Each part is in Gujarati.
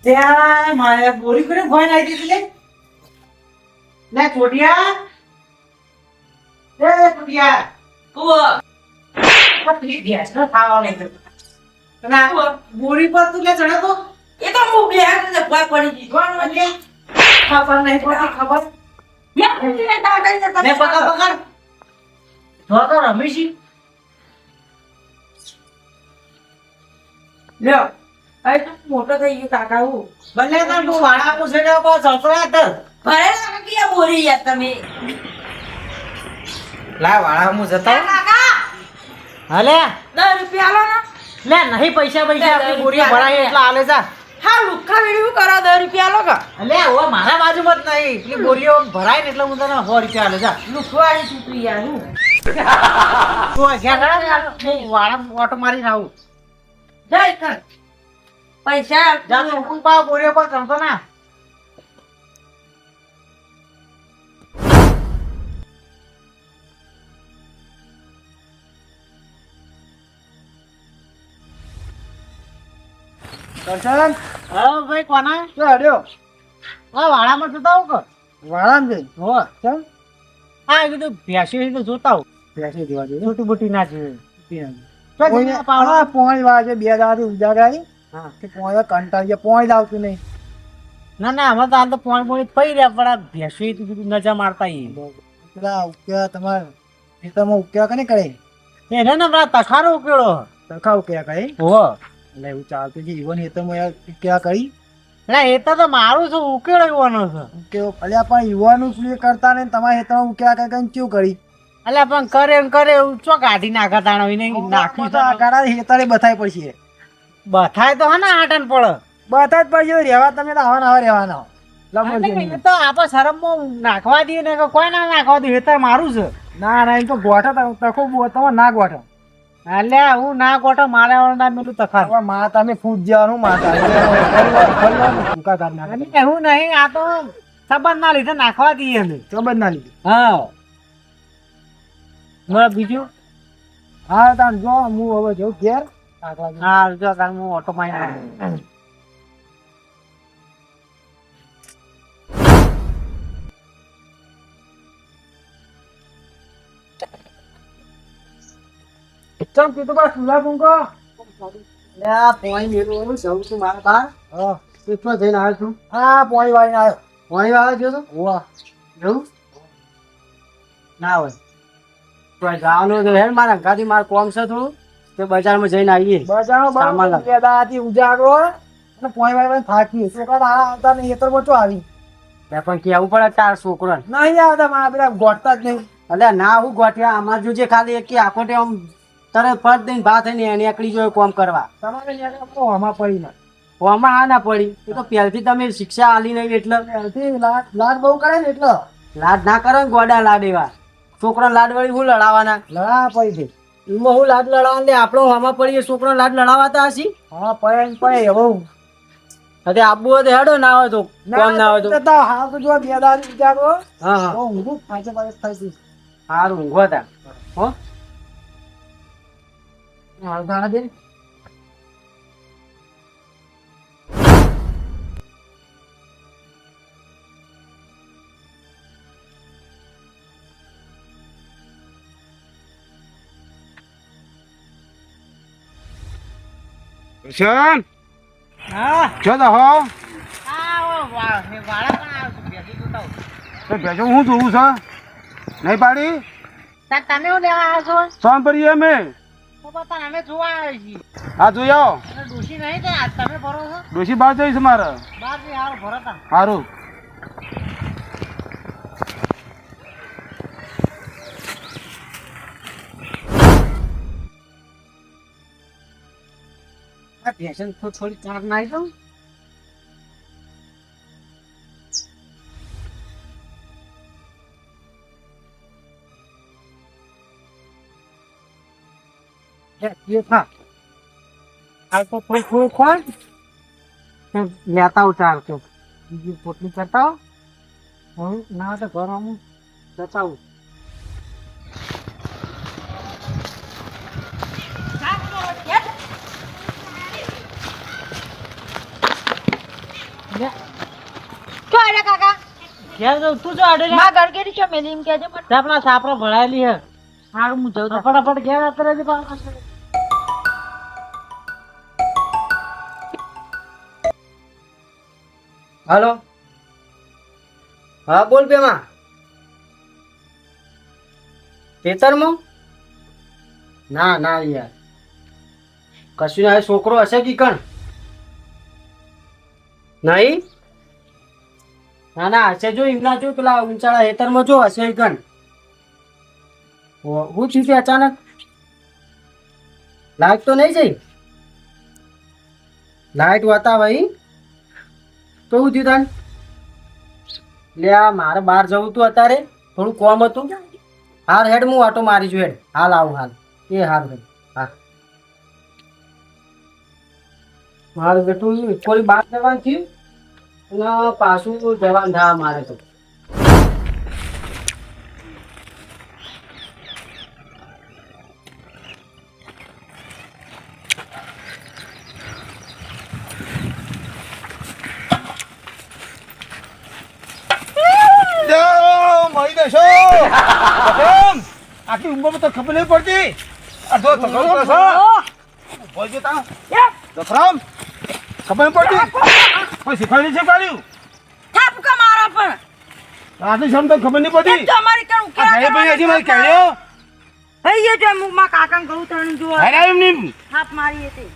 ત્યાં મારે બોરી કરીને ભોય નાખી દીધી લે છોટિયા એ છોટિયા પતલી ગેસ નો ખાવા નહીં ના બોરી પર તું લે ચડે તો એ તો હું બે હાથે ભોય પડી દીધો મને ખબર નહીં પડતી ખબર મેં પકડ જો તો રમીશી લ્યો અરે તું મોટો થઈ ગયો કાકા હું ભલે તો તું વાળા પૂછે ને કો સસરા તો ભરે કાકા કે બોરી યાર તમે લા વાળા હું જતા કાકા હાલે 10 રૂપિયા આલો ને લે નહીં પૈસા આપણી બોરી ભરાય એટલા હાલે જા હા લુખા વેડ્યું કરો 10 રૂપિયા આલો કા અલે ઓ મારા બાજુમાં જ નહીં પેલી બોરીઓ ભરાય ને એટલે હું તને 100 રૂપિયા હાલે જા લુખવાડી તું તું યાર હું તું ઘેર હું વાળા ઓટો મારી આવું જય કર પૈસા જા તું કોણ પાવ બોરીઓ પર ચમતો ના કરશન હા ભાઈ કોના તો હડ્યો આ વાળામાં જોતા આવું કે વાળામ જઈ હો ચમ હા કીધું ભેંસી તો જોતા આવું પેસે દેવા જોઈએ છોટી બોટી ના છે પોણી વાગે 2 દાડાથી ઉજાગર આવી હા કે પોણી કંટાળી ગયા પોણી લાવતું નહીં ના ના અમે તો હાલ તો પોણી પડી રહ્યા પણ આ ભેંસી તો કીધું નજા મારતા પેલા ઉકેલા તમારે ખેતરમાં ઉકેલા કને કરે એને ને પેલા તખારો ઉકેળો તરખા ઉકેલા કરે હો એટલે એવું ચાલતું છે ઈવન ખેતરમાં યાર ઉકેલા કરી એટલે એ તો મારું છું ઉકેળો એવાનો છે ઉકેલો અલ્યા પણ યુવાનું શું એ કરતા ને તમારે ખેતરમાં ઉકેલા કરી કરીને કેવું કરી એટલે પણ કરે ને કરે એવું ચો કાઢી નાખા તાણો એને નાખી તો આકારા ખેતરે બથાય પડશે બથાય તો હા ને આટન પડે બથાય જ પડશે રહેવા તમે તો આવા નવા રહેવાના લમણ એ તો આપણે શરમમાં નાખવા દઈએ ને કે કોઈ ના નાખવા દે હેતર મારું છે ના ના એમ તો ગોઠા તકો તમે ના ગોઠો એટલે હું ના કોટો મારે ના મેલું તખાર હવે માં તમે ફૂટ જવાનું માતા ટૂંકા કાઢ નાખે એવું નહીં આ તો સંબંધ ના લીધે નાખવા દઈએ અમે સંબંધ ના લીધે હા બરાબર બીજું હા તાન જો હું હવે જઉં ઘેર હા જો તાર હું ઓટો મારી ચમ કીધું બા સુલા પૂંકો પોઈન્ટ મેળવું જવું છું મારા બાર હા કેટલો જઈને આવ્યો છું હા પોણી વાળીને આવ્યો પોણી વાળા ગયો છું વાહ એવું ના હોય તો જવાનું તો હેડ મારા ગાડી મારે કોમ છે થોડું તે બજારમાં જઈને આવીએ બજારો સામાન લાવ. બેદાથી ઉજાગરો અને પોણી વાળીને થાકી છોકરા આ આવતા ને ખેતર બચો આવી પણ કેવું પડે ચાર છોકરો નહીં આવતા મારા પેલા ગોઠતા જ નહીં એટલે ના હું ગોઠ્યા આમાં જોજે ખાલી એક આખો આમ તરત ફટ દઈને ભાત થઈને એને એકલી જોયો કોમ કરવા તમારે ત્યાં આમાં પડી ના આમાં આ ના પડી એ તો પહેલથી તમે શિક્ષા આલી નહીં એટલે ત્યારથી લાડ બહુ કરે ને એટલે લાડ ના કરો ને ગોડા લાડ એવા છોકરો લાડ વળી હું લડાવાના લડા પડી ગઈ એમાં હું લાડ લડાવવા દે આપણો આમાં પડીએ છોકરો લાડ લડાવાતા હશી હા પડે એવું હવે આબુ હોય તો હેડો ના હોય તો કોમ ના હોય તો હા તો જો બેદાથી ઉજાગરો હા હા તો ઊંઘું પાંચે પાંચ થઈ સારું ઊંઘો તા હો ગયું દે કિશન હા જો તો હો વાળા પણ આવે છે બેસી જોતા તો ભેજો હું જોવું છે નહીં પાડી તમે શું લેવા આવ્યા છો સોન પડીએ અમે તો બતા અમે જોવા આવ્યા છીએ હા જોઈ આવો અને ડોશી નહીં તો આજ તમે ભરો છો ડોશી બહાર જઈશ મારે બાર થી હાર ભરતા સારું આ ભેસન થોડી ચાર નાખી દઉં હા આ તો થોડું થોડું ખોલ લેતા ઉતાર તો બીજી પોટલી કરતા હું ના તો ઘર આવું જતા આવું કાકા ઘેર જાઉં તું જો આડે માં ગરગેરી છો મેલી એમ કહેજે મને આપણા સાપરો ભરાયેલી હે હારું હું જઉં છું. ફટાફટ ઘેર આતરે જ પાછળ હાલો હા બોલ બેમાં ખેતરમાં ના ના યાર કશું ના છોકરો હશે કે કણ નહીં ના ના હશે જો એમના જો પેલા ઊંચાળા ખેતરમાં જો હશે એ કણ હું થયું તે અચાનક લાઈટ તો નહીં જઈ લાઈટ વાતા ભાઈ તો શું થયું તાન લે આ મારે બહાર જવું તું અત્યારે થોડું કોમ હતું હાર હેડ હું આટો મારી છું હેડ હાલ આવું હાલ એ હાર ભાઈ હા મારું બેટું કોઈ બહાર જવાનું થયું અને પાછું જવાનું થા મારે તો મળી દેશો આખી ઉંમરમાં તો ખબર નહીં પડતી અડધો તકડો છો બોલજો તા દફરામ ખબર નહીં પડતી કોઈ શીખવાડી છે પાડ્યું થાપકા મારો પણ આટલી શરમ તો ખબર નહીં પડતી તો અમારી કણ આ ઘરે ભાઈ હજી મારી કહેજો હૈયે જો મુખમાં કાકાને કહું તણ જો હારે એમની થાપ મારી હતી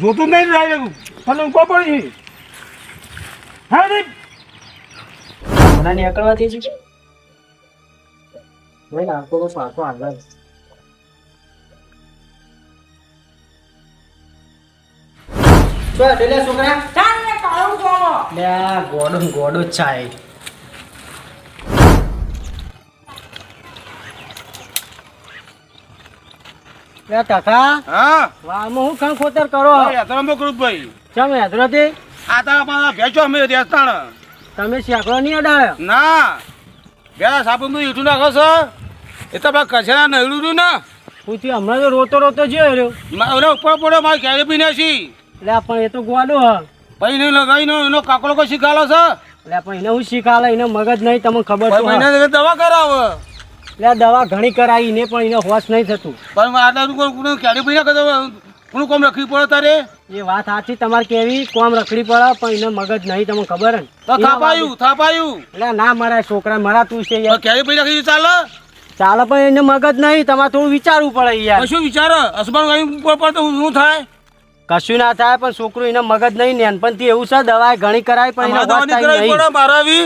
જોતું નહીં રાય તને ઊંઘો પડી હા રે મને નીકળવાથી છે ભાઈ નાખો તો પાછો આગળ લે છોકરા તાને કાળું જોવો લે ગોડો ગોડો ચાય લે કાકા હા વાળમાં હું ખણ ખોતર કરો યાત્રામાં કરું ભાઈ ચમ હેદરાથી આ તારા પાછા ભેચો અમે દેસ્તાણ તમે શેકડો નહીં અડાડ્યો ના પેલા સાબુ ઈઠું નાખો છો એ તો પેલા કચરા નડ્યું હતું ને પૂછી હમણાં તો રોતો રોતો જોયો રહ્યો મારે ઉપર પડે મારે ક્યારે પીને છી એટલે પણ એ તો ગોડો હ પછી નહીં લગાવીને એનો કાકડો કોઈ શીખાલો છે એટલે પણ એને હું શીખાલે એને મગજ નહીં તમને ખબર પછી છે મહિને દવા કરાવે એટલે દવા ઘણી કરાવી ને પણ એને હોશ નહીં થતું પણ આટલા ક્યારે પીને કરતો કોનું કોમ રખવી પડે તારે એ વાત સાચી તમારે કેવી કોમ રખડી પડે પણ એને મગજ નહીં તમને ખબર હે ને તો થાપાયું એટલે ના મારા છોકરા મારા તું છે યાર ક્યારે પી રાખી ચાલે ચાલે પણ એને મગજ નહીં તમારે થોડું વિચારવું પડે યાર કશું વિચાર અસબાન ઉપર પડતો શું થાય કશું ના થાય પણ છોકરું એને મગજ નહીં નાનપણથી એવું છે દવા ઘણી કરાય પણ એને દવા હોશ નહીં થાય કરાવી નહીં પડે મારા બી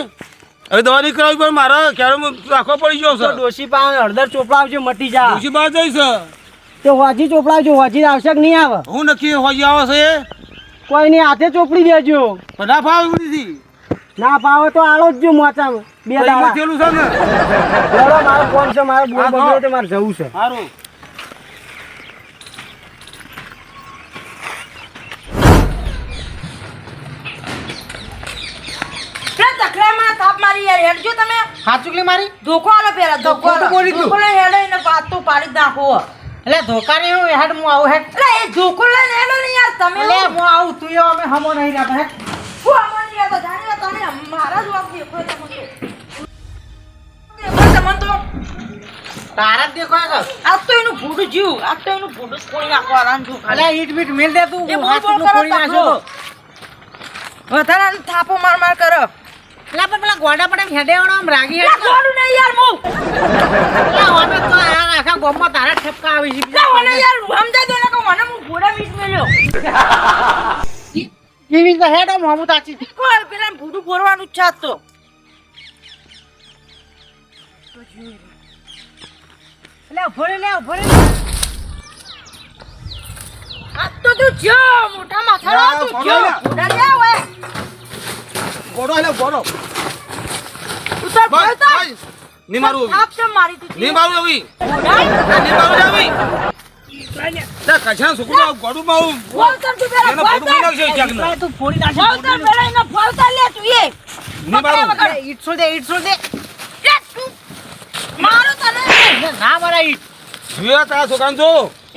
હવે દવા નહીં કરાવી પડે મારા ક્યારે રાખવો પડી ગયો તો છે ડોશી પાસે હળદર ચોપડાવજો મટી જા ડોશી બહાર જઈશ તો હોજી ચોપડાવજો હોજી આવશે કે નહીં આવે હું નક્કી હોજી આવે છે કોઈ નહીં હાથે ચોપડી દેજો પણ ના ફાવે ઉડીથી ના પાવે તો આલો જ જો મોચામાં બે દાડા થયેલું છે ને લડો મારો ફોન છે મારે બોલ હા, તો. બગડ્યો તો મારે જવું છે સારું તે તકરામાં થાપ મારી યાર હેડજો તમે હાચુકલી મારી ધોકો આલો પેલા ધોકો ખોટું બોલી તું. ધોકો લઈને હેડો એને વાત તો પાડી જ નાખો એટલે ધોકા ને હું હેડ હું આવું હેડ એટલે એ ધોકો લઈને હેડો ને યાર તમે એટલે હું આવું તું એવો અમે હમો નહીં રહ્યા હેડ હું અમારી યાર તો જાણી લો તમે મારા જવાબ દેખો તમે તો તારા જ દેખાય છે આજ તો એનું ભૂડું જીવ આજ તો એનું ભૂડું જ કોઈ નાખવા રાન જો એટલે ઈટ બીટ મિલ દે તું એ બોલ હાચુકલું બોલ કરો ફોડી નાખ્યો તો. વધારાનો થાપો માર માર કરો એટલે પણ પેલા ગોડા પડે હેડેવડો આમ રાગી એટલે હેડ ગોડું નહીં યાર મુ એટલે અમે તો આ આખા ગામમાં તારા ઠપકા આવી છે એટલે મને યાર સમજાય તો ને કે મને હું ભૂડા મીસ મેલ્યો જીવી તો હેડ આમ હમું તાચી કોલ પેલા ભૂડું ભરવાનું જ છે આજ તો એટલે ભરે લે ભરે આજ તો તું જો મોટા માથાળો ના, તું ભરો જો ને. ભૂડા લે ઓય ગોડો એટલે ગોડો તું તો ભય તો નહીં મારું થાપ છે મારી તું નહીં મારું આવી ભૂડા નહીં મારું આવી કશાના છોકરો ગોડું માં ફોલતર તું પેલા એને ફોટો ફોલતર. નાખશે ક્યાંક તું ફોડી નાખી ફોલતર પેલા એને ફોલતર લે તું એ. નહીં મારું. પકડે, પકડે. ઈટ છોડ દે ઈટ છોડ દે લે તું. મારું તને. ના મારા ઈટ જોયા તારા છોકરાને જો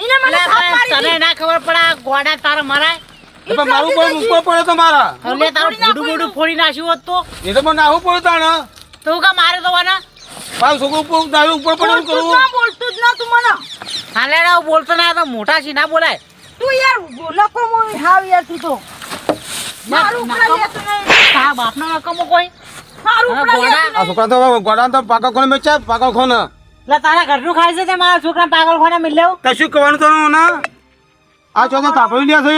એને મને થાપ મારી તને દી. ના ખબર પડે આ ગોડા તારા મરાય એ પણ મારું કોઈ મૂકવો પડે તો મારા એટલે તારું મોઢું ફોડી નાખ્યું હોત તો એ તો મને નાહવું પડે તાણે તું કા મારે તો વાના મારું છોકરું ઉપર નાહવું ઉપર પડે એવું બોલતું જ કરવું ના, બોલતું જ ના તું મને. હાલે ના બોલતો ના તો મોટા છે ના બોલાય તું યાર નકો મોય હાવ યાર તું તો. મારું ઉપડા લે તું નહીં. તારા બાપનો નકમો કોઈ મારું અરે ઉપડા લે ગોડા. તું આ નહીં. છોકરા તો ગોડા તો પાકા કોને મેચ્યા પાકા કોને એટલે તારા ઘરનું ખાય છે તે મારા છોકરા પાગલ ખોને મિલ લેવું કશું કરવાનું તો ના આ ચોથો તાપડી લ્યા છે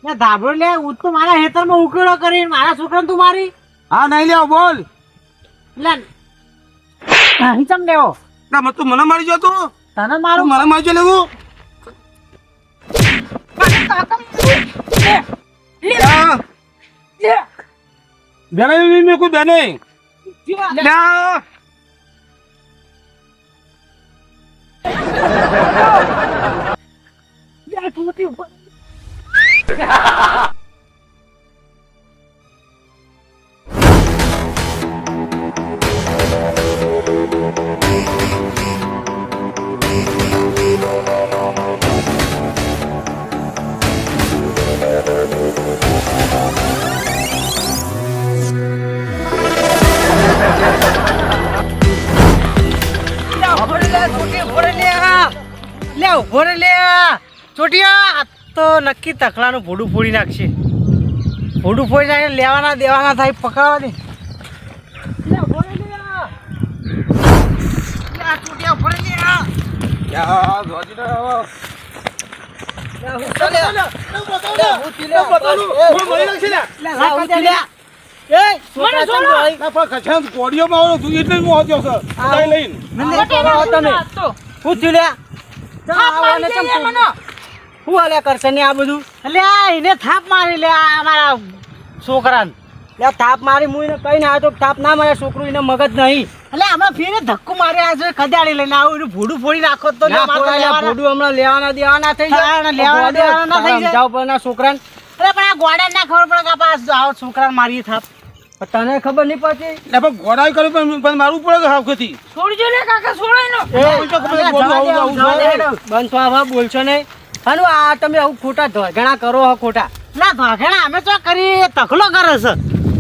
ને ધાબળો લે હું તો મારા હેતરમાં ઉકેળો કરીને મારા છોકરાને તું મારી હા નહીં લ્યા બોલ એટલે નહીં ચમ લેવો ના મત તું મને મારી જતો તને તું મારું મને મારી જો લેવું લે, લ્યા. લે. બેને મેં કોઈ બેને લ્યા. યાર તું નથી ઉપર. લે ઉભો રે લે ચોટિયા આ તો નક્કી તકલાનું ભોડું ફોડી નાખશે ભોડું ફોડી નાખે લેવાના દેવાના થાય પકડવા દે લે ઉભો રે લે આ ચોટિયા ઉભો રે લે લ્યા, જોજી તો આવો. કોણ મરી નાખશે લ્યા? મને છોડો. ના, પણ કશાને કોડીઓમાં આવો તું એટલે જ હું આવતો છું. તાઈ લઈને. હું થયું લે થાપ મારી દે યાર મને. શું હાલે કરશે ને આ બધું એટલે આ એને થાપ મારી લે આ અમારા છોકરાને લે થાપ મારી હું એને કઈ ના આવ્યો તો થાપ ના મારે છોકરું એને મગજ નહીં એટલે આમાં ફેરે ધક્કો મારે આ જો કદાડી લઈને આવું એનું ભોડું ફોડી નાખો તો ના ફોડાય, ભોડું હમણાં લેવાના દેવાના થઈ જાય. હા, લેવાના દેવાના ના થઈ જાય. સમજાવ પણ આ છોકરાને. અરે પણ આ ગોડા ના ખબર પડે કે આ આવો છોકરાને મારી થાપ પણ તને ખબર નહીં પડતી. લે, પણ ગોડાઈ કર્યું પણ મારવું પડે કે હાવખેથી. છોડજો લે કાકા છોડાય નો. એ તો ખબર છે, ગોડું આવું છે. બંધ થવા આવા બોલશો નહીં. હાનું આ તમે આવું ખોટા ધોગણા કરો હો ખોટા. ના ભાગેણા અમે તો કરી તકલો કરે છે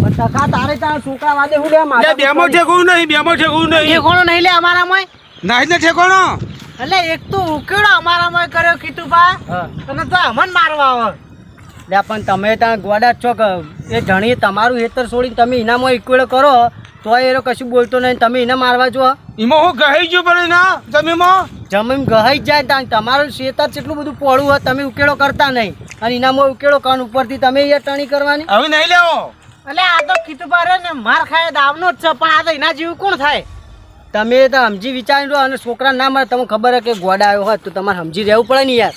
પણ તખા તારે તારા છોકરા વાદે હું લે લે, બેમાં ઠેકવું નહીં, બેમાં ઠેકવું નહીં. ઠેકોણો નહીં લે અમારામાં નાઈ ને ઠેકોણો. એટલે એક તો ઉકેડો અમારામાં કર્યો કીધું બા હા. અને તો અમન મારવા આવે લે પણ તમે ત્યાં ગોડા જ છો કે એ જણી તમારું હેતર છોડીને તમે એનામાં ઇક્વેડ કરો તો એ કશું બોલતો નહીં, તમે એને મારવા જો. એમાં હું ગહાઈ ગયું પડે ના જમીનમાં. જમીન ગહાઈ જ જાય ત્યાં તમારું ખેતર કેટલું બધું પોળું હોય તમે ઉકેળો કરતા નહીં અને એનામાં ઉકેળો કાન ઉપરથી તમે એ ટણી કરવાની. હવે નહીં લેવો. એટલે આ તો કીધું બારે ને માર ખાય દાવનો જ છે પણ આ તો એના જેવું કોણ થાય તમે તો સમજી વિચારી લો અને છોકરા ના મારે તમને ખબર હોય કે ગોડા આવ્યો હોત તો તમારે સમજી રહેવું પડે ને યાર.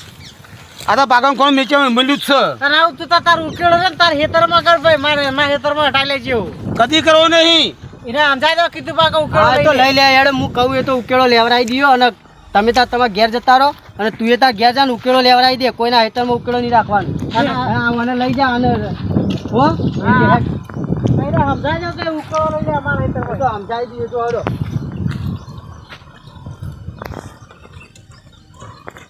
આ તો પાકા કોણ મેચે મળ્યું જ છે. અને આવું તું તો તાર ઉકેળો છે ને તાર હેતરમાં કર ભાઈ મારે મારા હેતરમાં હટાઈ લેજે એવું કદી કરવો નહીં. એને સમજાય તો કીધું બા કે ઉકેળો હા તો લઈ લે. લઈ લે યાર, હું કહું એ તો ઉકેળો લેવડાવી દો અને તમે તાર તમારા ઘેર જતા રહો અને તું એ તાર ઘેર જા ને ઉકેળો લેવડાવી દે. કોઈના હેતરમાં ઉકેળો નહીં રાખવાનો. હા મને લઈ જા અને હો હા. એને સમજાય તો કે ઉકેળો લઈ લે અમારા હેતરમાં તો સમજાવી દઈએ તો હળો.